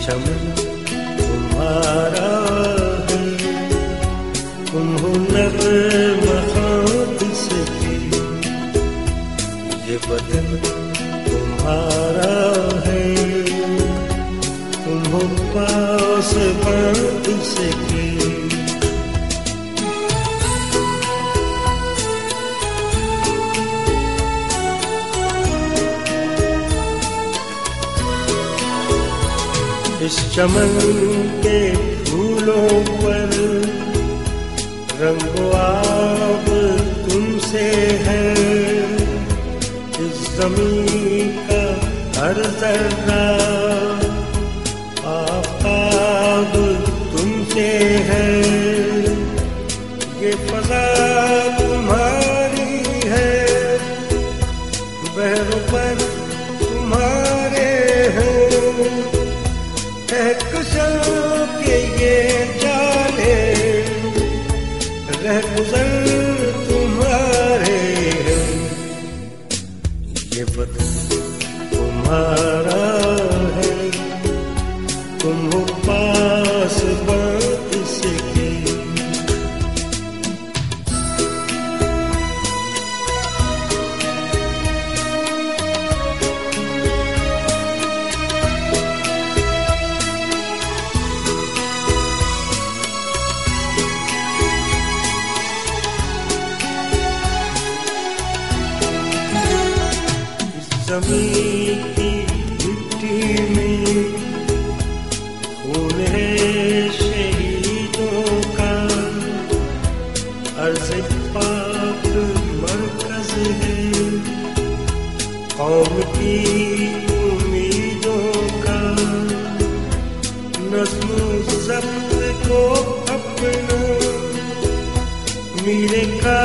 चमन तुम्हारा है, तुम हो नग़्मा से ये बदन तुम्हारा है, तुम हो पास बात से इस चमन के फूलों पर रंगो आब तुमसे है, इस ज़मीन का हर ज़र्रा आफ़ताब तुमसे है, ये फ़ज़ा तुम्हारी है, बहरों पर तुम्हारे हैं, कहकशां के ये जाले रहगुज़र तुम्हारे हैं, ये वतन तुम्हारा है, तुम हो पास बात से ज़मीन की मिट्टी में खून है शहीदों का, अर्ज़ पाक मरकज़ है कौम की उम्मीदों का, नज़्म ज़ब्त को अपना मीरे का